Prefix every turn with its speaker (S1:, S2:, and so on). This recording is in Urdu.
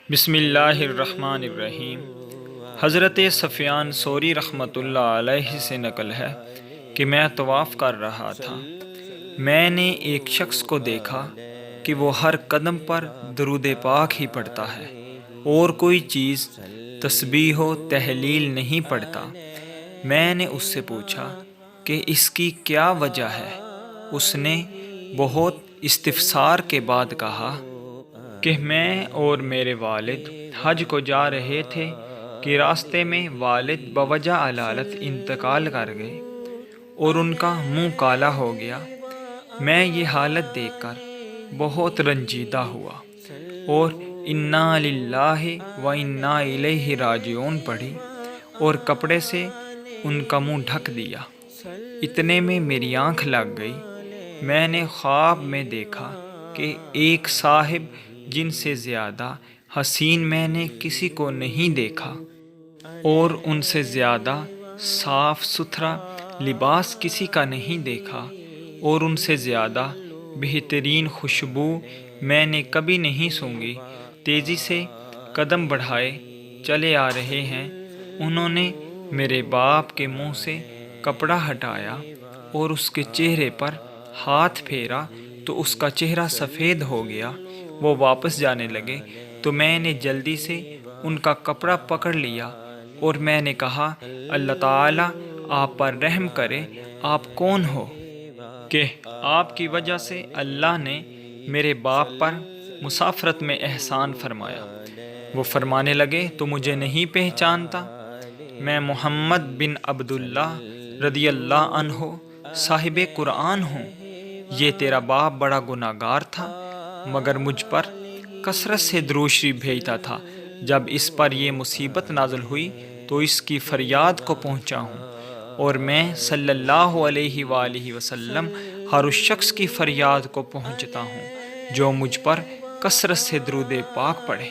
S1: بسم اللہ الرحمن الرحیم۔ حضرت سفیان ثوری رحمۃ اللہ علیہ سے نقل ہے کہ میں طواف کر رہا تھا، میں نے ایک شخص کو دیکھا کہ وہ ہر قدم پر درود پاک ہی پڑھتا ہے اور کوئی چیز تسبیح و تحلیل نہیں پڑھتا۔ میں نے اس سے پوچھا کہ اس کی کیا وجہ ہے؟ اس نے بہت استفسار کے بعد کہا کہ میں اور میرے والد حج کو جا رہے تھے کہ راستے میں والد بوجہ علالت انتقال کر گئے اور ان کا منہ کالا ہو گیا۔ میں یہ حالت دیکھ کر بہت رنجیدہ ہوا اور انا للہ و انا الیہ راجعون پڑھی اور کپڑے سے ان کا منہ ڈھک دیا۔ اتنے میں میری آنکھ لگ گئی۔ میں نے خواب میں دیکھا کہ ایک صاحب جن سے زیادہ حسین میں نے کسی کو نہیں دیکھا اور ان سے زیادہ صاف ستھرا لباس کسی کا نہیں دیکھا اور ان سے زیادہ بہترین خوشبو میں نے کبھی نہیں سونگھی، تیزی سے قدم بڑھائے چلے آ رہے ہیں۔ انہوں نے میرے باپ کے منہ سے کپڑا ہٹایا اور اس کے چہرے پر ہاتھ پھیرا تو اس کا چہرہ سفید ہو گیا۔ وہ واپس جانے لگے تو میں نے جلدی سے ان کا کپڑا پکڑ لیا اور میں نے کہا، اللہ تعالیٰ آپ پر رحم کرے، آپ کون ہو کہ آپ کی وجہ سے اللہ نے میرے باپ پر مسافرت میں احسان فرمایا؟ وہ فرمانے لگے، تو مجھے نہیں پہچانتا؟ میں محمد بن عبداللہ رضی اللہ عنہ صاحب قرآن ہوں۔ یہ تیرا باپ بڑا گناہ گار تھا مگر مجھ پر کثرت سے درود شریف بھیجتا تھا۔ جب اس پر یہ مصیبت نازل ہوئی تو اس کی فریاد کو پہنچا ہوں، اور میں صلی اللہ علیہ وآلہ وسلم ہر اس شخص کی فریاد کو پہنچتا ہوں جو مجھ پر کثرت سے درود پاک پڑھے۔